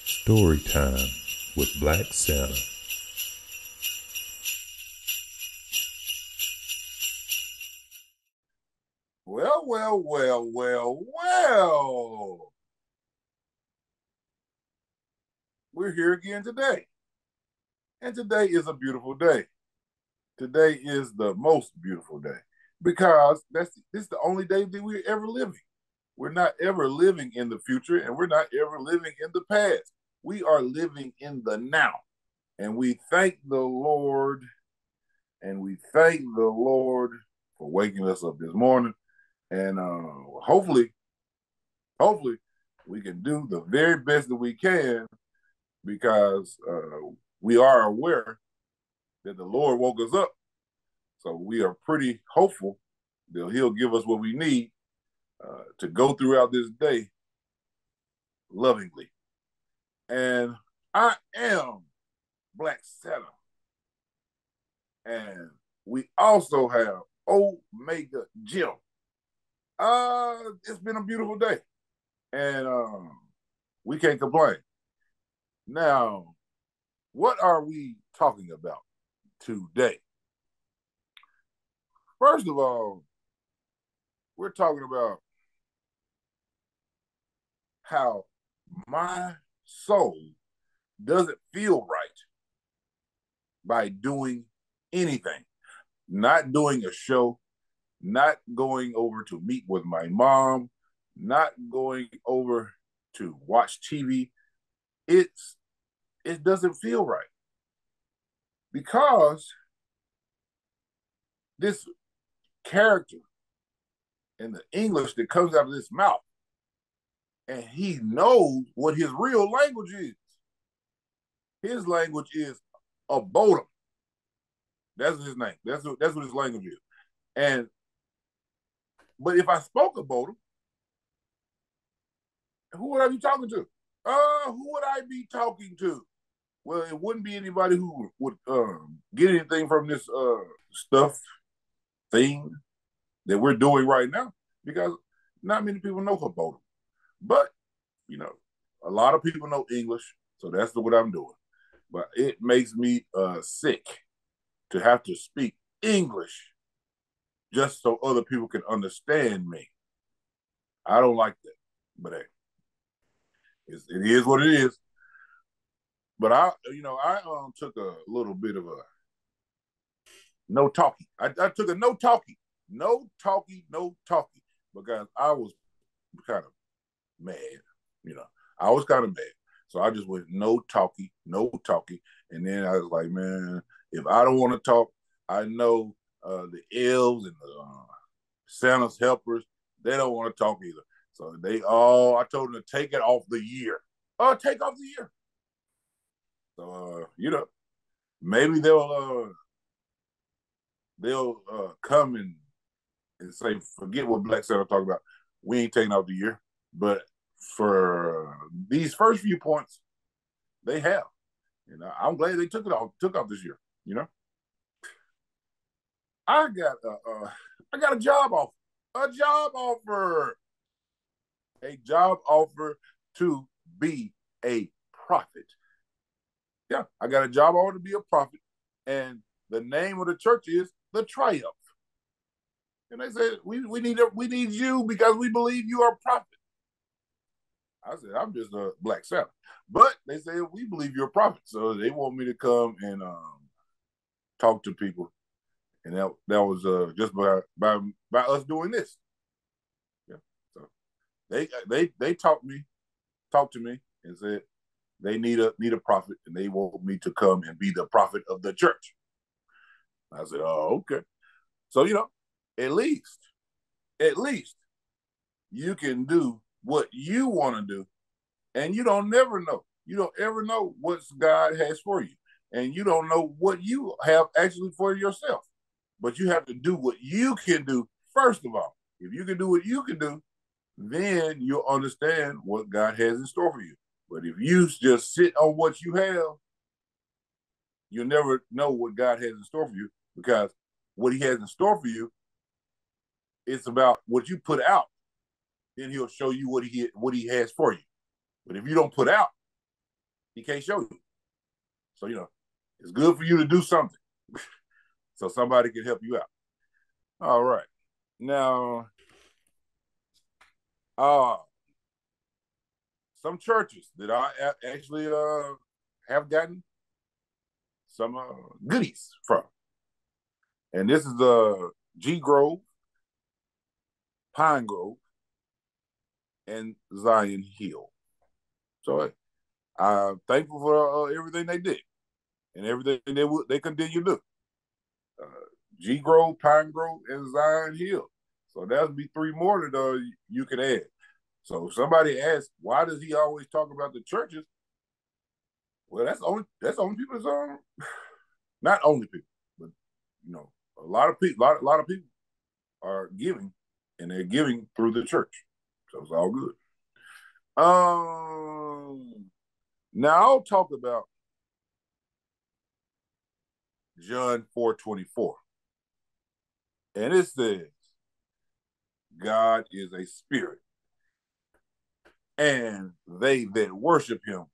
Story time with Black Santa. Well. We're here again today. And today is a beautiful day. Today is the most beautiful day because this is the only day that we're ever living. We're not ever living in the future and we're not ever living in the past. We are living in the now. And we thank the Lord for waking us up this morning. And hopefully, we can do the very best that we can because we are aware that the Lord woke us up. So we are pretty hopeful that he'll give us what we need to go throughout this day lovingly. And I am Black Santa. And we also have Omega Jim. It's been a beautiful day. And we can't complain. Now, what are we talking about today? First of all, we're talking about how my soul doesn't feel right by doing anything. Not doing a show, not going over to meet with my mom, not going over to watch TV. It doesn't feel right because this character and the English that comes out of this mouth, and he knows what his real language is. His language is a bodum. That's his name. That's what his language is. But if I spoke a bodum, who would I be talking to? Who would I be talking to? Well, it wouldn't be anybody who would get anything from this thing that we're doing right now, because not many people know Haboda. But, a lot of people know English, so that's what I'm doing. But it makes me sick to have to speak English just so other people can understand me. I don't like that. But hey, it is what it is. But I took a little bit of a no talkie. I took a no talkie because I was kind of mad. I was kind of mad. So I just went no talkie. And then I was like, man, if I don't want to talk, I know the elves and the Santa's helpers, they don't want to talk either. So I told them to take it off the year. Take off the year. So, maybe they'll come and say, forget what Black Santa talked about. We ain't taking out the year. But for these first few points, they have. I'm glad they took off this year. I got a job offer. A job offer to be a prophet. Yeah, I got a job offer to be a prophet, and the name of the church is the Triumph. And they said, we need you because we believe you are a prophet. I said, I'm just a Black Santa. But they said, we believe you're a prophet. So they want me to come and talk to people. And that was just by us doing this. Yeah. So they talked to me and said they need a prophet, and they want me to come and be the prophet of the church. I said, oh, okay. So, at least you can do what you want to do, and you don't never know. You don't ever know what God has for you, and you don't know what you have actually for yourself. But you have to do what you can do first of all. If you can do what you can do, then you'll understand what God has in store for you. But if you just sit on what you have, you'll never know what God has in store for you, because what he has in store for you, it's about what you put out. then he'll show you what he has for you. But if you don't put out, he can't show you. So, it's good for you to do something so somebody can help you out. All right. Now, some churches that I actually have gotten some goodies from. And this is G Grove, Pine Grove, and Zion Hill. So I'm thankful for everything they did and everything they continue to do. G Grove, Pine Grove, and Zion Hill. So that would be 3 more that you can add. So if somebody asks, why does he always talk about the churches? Well, that's only people's not only people, but a lot of people are giving, and they're giving through the church. So it's all good. Now I'll talk about John 4:24. And it says, God is a spirit, and they that worship him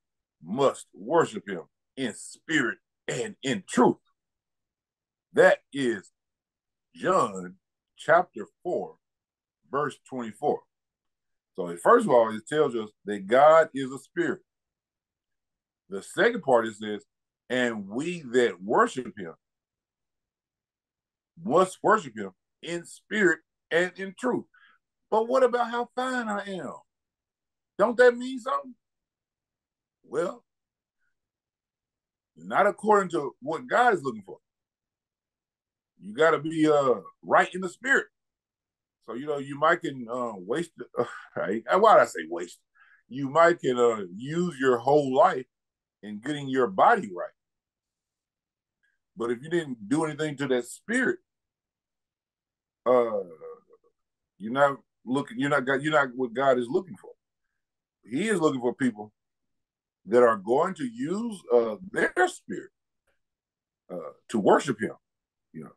must worship him in spirit and in truth. That is John chapter 4, verse 24. So first of all, it tells us that God is a spirit. The second part, it says, and we that worship him must worship him in spirit and in truth. But what about how fine I am? Don't that mean something? Well, not according to what God is looking for. You got to be right in the spirit. So, you might can waste right? Why did I say waste? You might can use your whole life in getting your body right. But if you didn't do anything to that spirit, you're not what God is looking for. He is looking for people that are going to use their spirit to worship him. You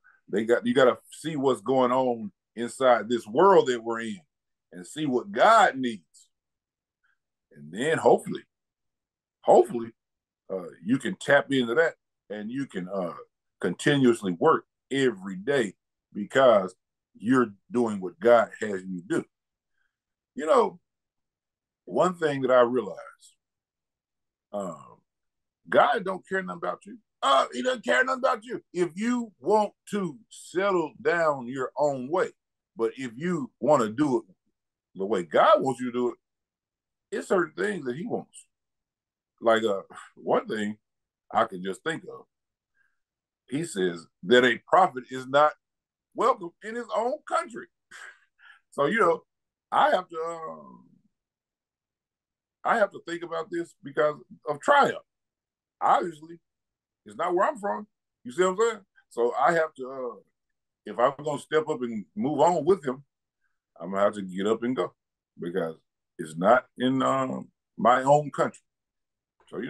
got to see what's going on inside this world that we're in and see what God needs. And then hopefully, you can tap into that and you can continuously work every day because you're doing what God has you do. One thing that I realized, God don't care nothing about you. He doesn't care nothing about you. If you want to settle down your own way, but if you want to do it the way God wants you to do it, it's certain things that he wants. Like one thing I can just think of, he says that a prophet is not welcome in his own country. So I have to think about this because of triumph. Obviously, it's not where I'm from. You see what I'm saying? So I have to, if I'm going to step up and move on with him, I'm going to have to get up and go because it's not in my own country. So,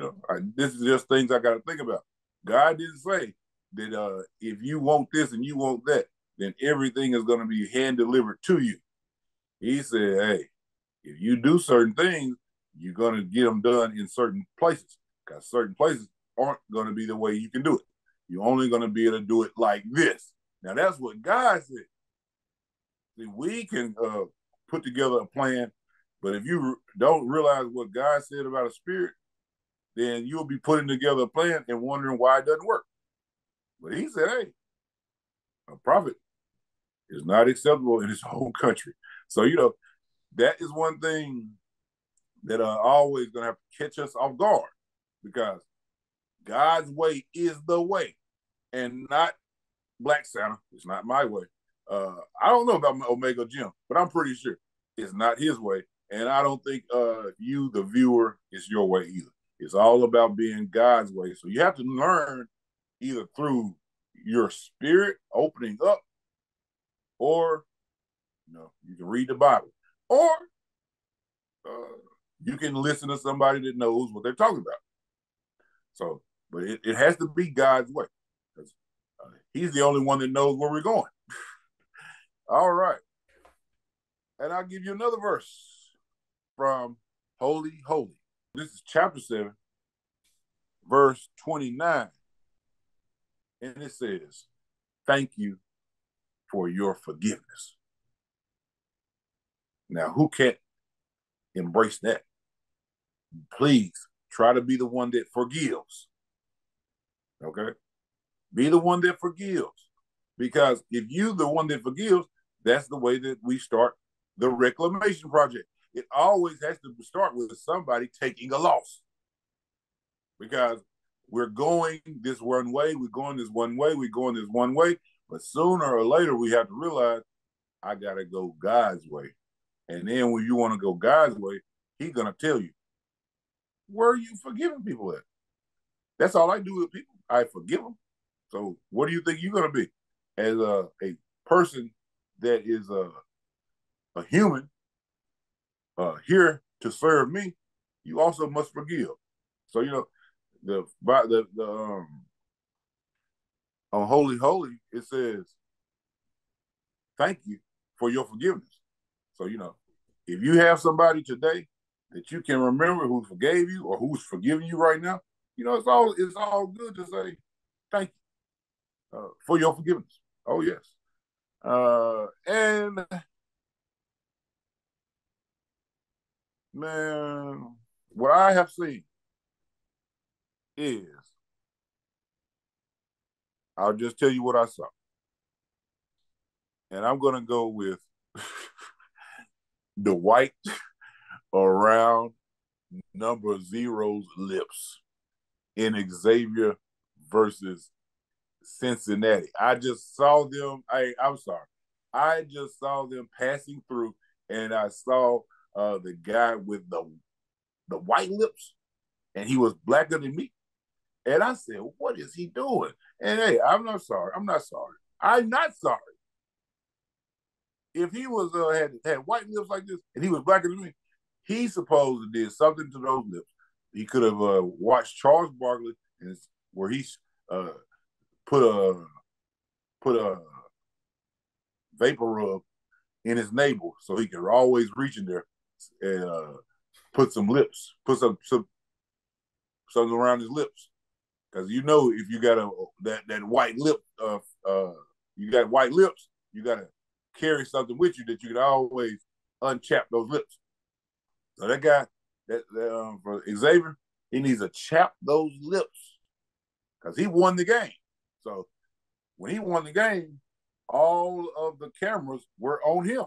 this is just things I got to think about. God didn't say that if you want this and you want that, then everything is going to be hand delivered to you. He said, hey, if you do certain things, you're going to get them done in certain places because certain places aren't going to be the way you can do it. You're only going to be able to do it like this. Now, that's what God said. See, we can put together a plan, but if you don't realize what God said about a spirit, then you'll be putting together a plan and wondering why it doesn't work. But he said, hey, a prophet is not acceptable in his own country. So, that is one thing that are always going to have to catch us off guard because God's way is the way and not Black Santa. It's not my way. I don't know about Omega Jim, but I'm pretty sure it's not his way. And I don't think you, the viewer, is your way either. It's all about being God's way. So you have to learn either through your spirit opening up or, you can read the Bible or you can listen to somebody that knows what they're talking about. So, but it has to be God's way because he's the only one that knows where we're going. All right. And I'll give you another verse from Holy Holy. This is chapter 7, verse 29. And it says, thank you for your forgiveness. Now, who can't embrace that? Please try to be the one that forgives. Okay? Be the one that forgives. Because if you're the one that forgives, that's the way that we start the reclamation project. It always has to start with somebody taking a loss. Because we're going this one way, we're going this one way, we're going this one way, but sooner or later we have to realize I got to go God's way. And then when you want to go God's way, he's going to tell you, where are you forgiving people at? That's all I do with people. I forgive them. So what do you think you're going to be? As a person that is a human here to serve me, you also must forgive. So, you know, on Holy Holy, it says, thank you for your forgiveness. So, you know, if you have somebody today that you can remember who forgave you or who's forgiving you right now, you know, it's all good to say thank you for your forgiveness. Oh, yes. And, man, what I have seen is, I'll just tell you what I saw. And I'm going to go with the white around number 0's lips in Xavier versus Cincinnati. I just saw them. I'm sorry. I just saw them passing through, and I saw the guy with the white lips, and he was blacker than me. And I said, what is he doing? And hey, I'm not sorry. I'm not sorry. I'm not sorry. If he was had white lips like this and he was blacker than me, he supposed to did something to those lips. He could have watched Charles Barkley and where he put a vapor rub in his navel so he could always reach in there and put some lips, put something around his lips. Because you know, if you got that white lip, you got white lips, you got to carry something with you that you can always unchap those lips. So that guy, for Xavier, he needs to chap those lips because he won the game. So when he won the game, all of the cameras were on him,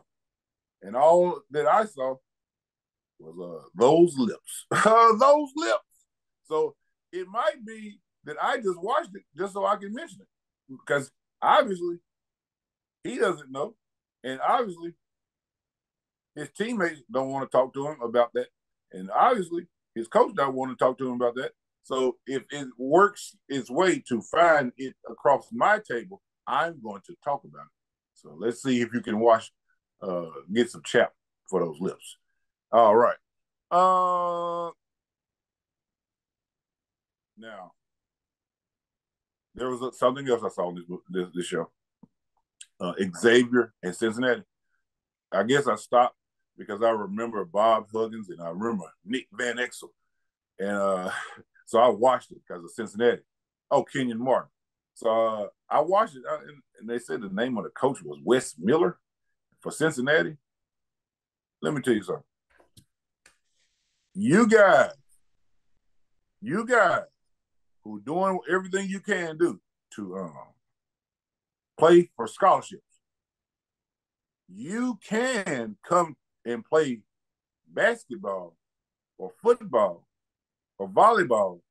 and all that I saw was those lips, those lips. So it might be that I just watched it just so I can mention it, because obviously he doesn't know, and obviously his teammates don't want to talk to him about that, and obviously his coach don't want to talk to him about that. So if it works its way to find it across my table, I'm going to talk about it. So let's see if you can get some chap for those lips. All right. Now, there was something else I saw in this show. Xavier and Cincinnati. I guess I stopped because I remember Bob Huggins and I remember Nick Van Exel. And so I watched it because of Cincinnati. Oh, Kenyon Martin. So I watched it, and they said the name of the coach was Wes Miller for Cincinnati. Let me tell you something. You guys who doing everything you can do to play for scholarships, you can come and play basketball or football or volleyball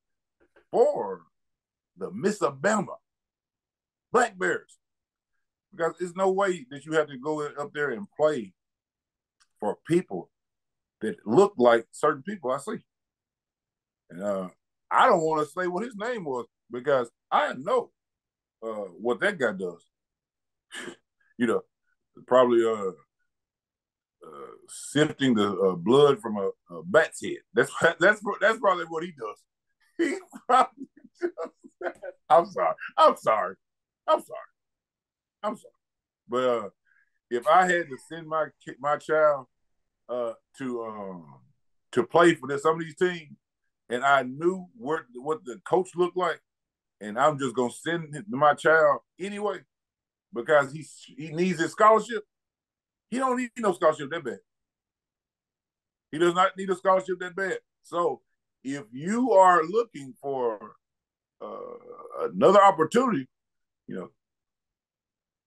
for the Miss Alabama Black Bears. Because there's no way that you have to go up there and play for people that look like certain people I see. And I don't want to say what his name was because I know what that guy does. You know, probably sifting the blood from a bat's head. That's probably what he does. He probably does. I'm sorry. But if I had to send my child to play for some of these teams, and I knew what the coach looked like, and I'm just gonna send my child anyway because he needs his scholarship. He don't need no scholarship that bad. He does not need a scholarship that bad. So if you are looking for another opportunity,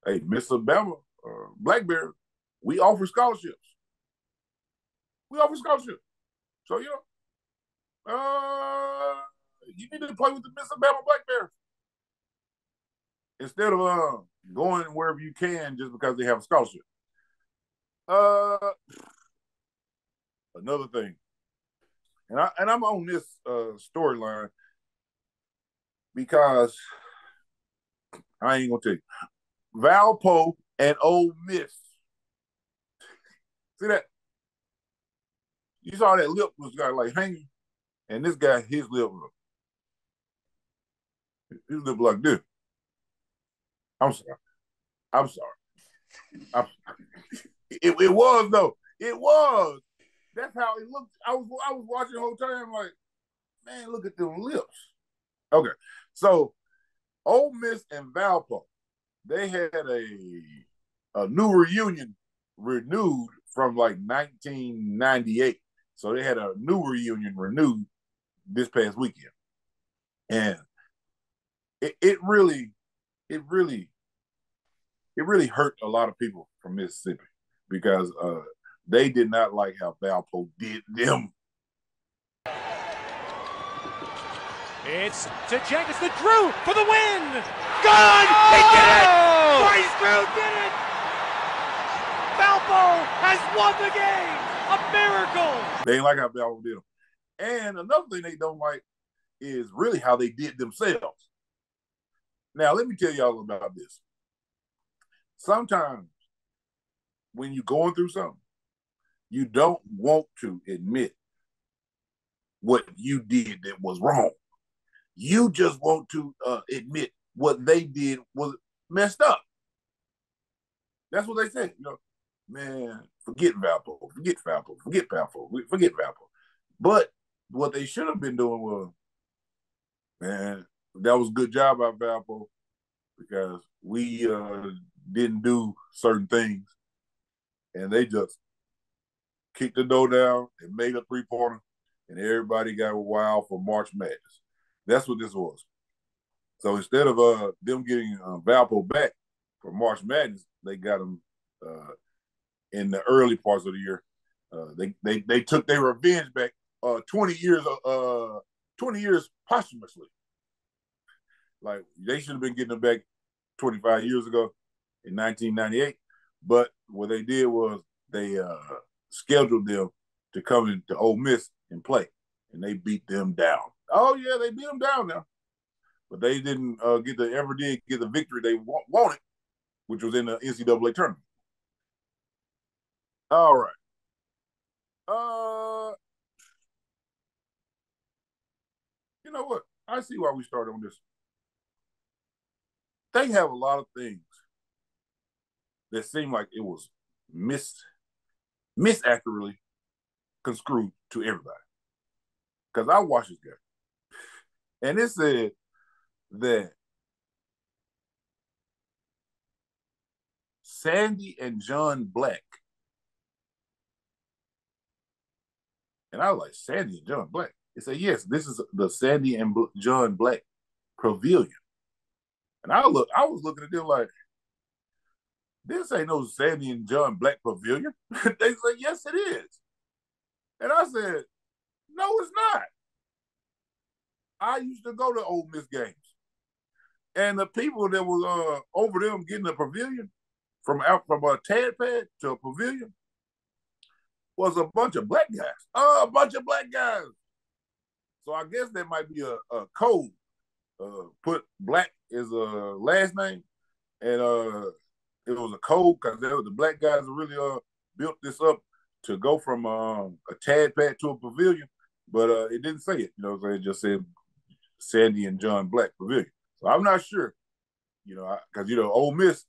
hey, Miss Alabama or Blackberry, we offer scholarships. So you need to play with the Miss Alabama Blackberry instead of going wherever you can just because they have a scholarship. Another thing, and I'm on this storyline because I ain't gonna tell you, Valpo and Ole Miss. See that? You saw that lip was got like hanging, and this guy, his lip like this. I'm sorry. It was though. It was. That's how it looked. I was watching the whole time like, man, look at them lips. Okay, so Ole Miss and Valpo, they had a new reunion renewed from like 1998. So they had a new reunion renewed this past weekend, and it really hurt a lot of people from Mississippi because they did not like how Valpo did them. It's to Jenkins, the Drew for the win. Gone! He did it! Bryce Drew did it! Valpo has won the game! A miracle! They didn't like how Valpo did them. And another thing they don't like is really how they did themselves. Now, let me tell y'all about this. Sometimes when you're going through something, you don't want to admit what you did that was wrong. You just want to admit what they did was messed up. That's what they said. Man, forget Valpo. But what they should have been doing was, man, that was a good job by Valpo because we didn't do certain things, and they just kicked the door down and made a three-pointer, and everybody got wild for March Madness. That's what this was. So instead of them getting Valpo back for March Madness, they got them in the early parts of the year. They took their revenge back 20 years posthumously. Like they should have been getting them back 25 years ago in 1998. But what they did was they scheduled them to come into Ole Miss and play, and they beat them down. Oh yeah, they beat them down now, but they didn't get the victory they wanted, which was in the NCAA tournament. All right. You know what? I see why we started on this. They have a lot of things that seem like it was misaccurately construed to everybody. Because I watched this game, and it said that Sandy and John Black, and I was like, Sandy and John Black. It said, yes, this is the Sandy and John Black Pavilion. And I was looking at them like, this ain't no Sandy and John Black Pavilion. They said, yes, it is. And I said, no, it's not. I used to go to Ole Miss games. And the people that was over them getting a pavilion from a tad pad to a pavilion was a bunch of black guys. A bunch of black guys. So I guess that might be a code. Put black as a last name, and it was a code because the black guys really built this up to go from a tad pad to a pavilion, but it didn't say it. It just said Sandy and John Black Pavilion. So I'm not sure, because Ole Miss,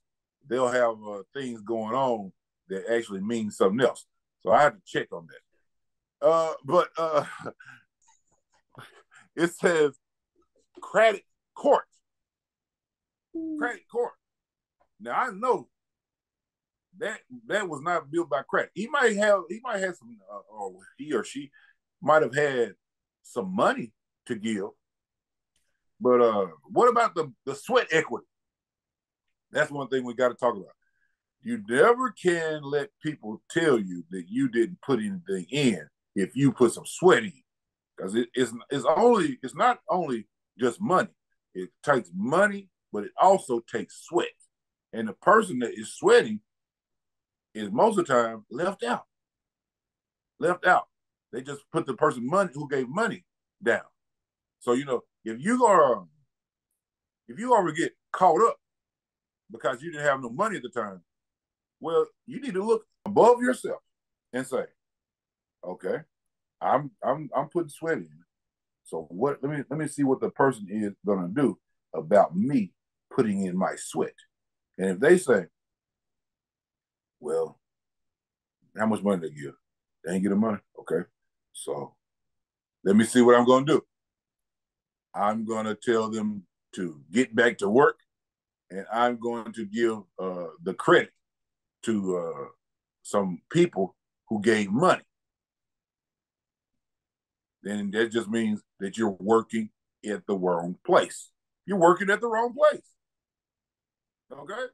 they'll have things going on that actually mean something else. So I have to check on that. But it says credit court. Credit court. Now I know that was not built by credit. He might have some, or he or she might have had some money to give. But what about the sweat equity? That's one thing we got to talk about. You never can let people tell you that you didn't put anything in if you put some sweat in, because it's not only just money. It takes money, but it also takes sweat. And the person that is sweating is most of the time left out. Left out. They just put the person who gave money down. So if you gonna get caught up because you didn't have no money at the time, well, you need to look above yourself and say, okay, I'm putting sweat in. So what? Let me see what the person is gonna do about me putting in my sweat. And if they say, well, how much money they give? They ain't get the money. Okay. So let me see what I'm gonna do. I'm gonna tell them to get back to work, and I'm going to give the credit to some people who gave money. Then that just means that you're working at the wrong place. You're working at the wrong place. Okay?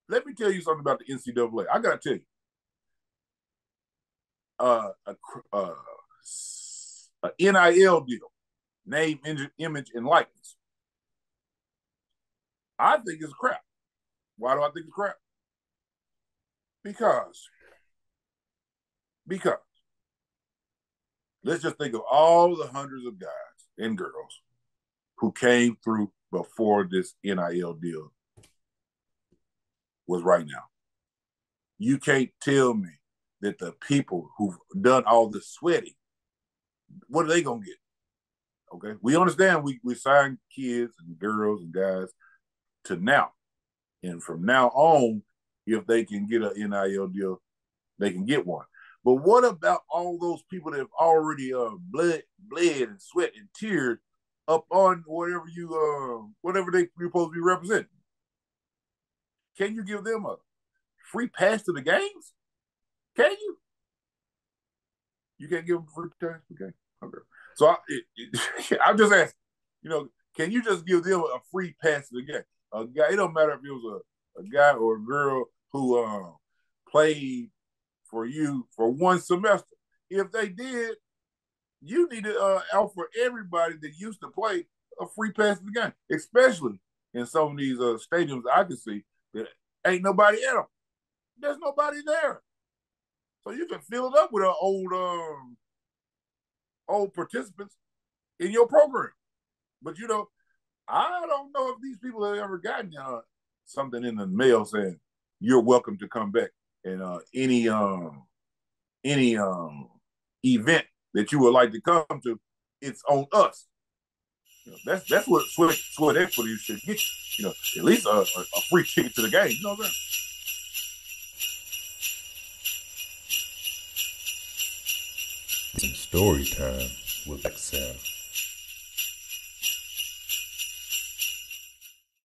Let me tell you something about the NCAA. I got to tell you, a NIL deal, name, image, and likeness. I think it's crap. Why do I think it's crap? Because let's just think of all the hundreds of guys and girls who came through before this NIL deal was right now. You can't tell me that the people who've done all the sweating, what are they going to get? Okay? We understand we sign kids and girls and guys to now. And from now on, if they can get an NIL deal, they can get one. But what about all those people that have already bled and sweat and teared up on whatever you're supposed to be representing? Can you give them a free pass to the games? Can you? You can't give them a free pass to the game? Okay. So I'm just asking, can you just give them a free pass to the game? A guy, it don't matter if it was a guy or a girl who played for you for one semester. If they did, you need to offer everybody that used to play a free pass to the game, especially in some of these stadiums I can see that ain't nobody in them. There's nobody there. So you can fill it up with old participants in your program. But I don't know if these people have ever gotten something in the mail saying you're welcome to come back, and any event that you would like to come to, it's on us. That's what sweat equity should get you. At least a free ticket to the game. You know what I'm saying? Story time with Black Santa.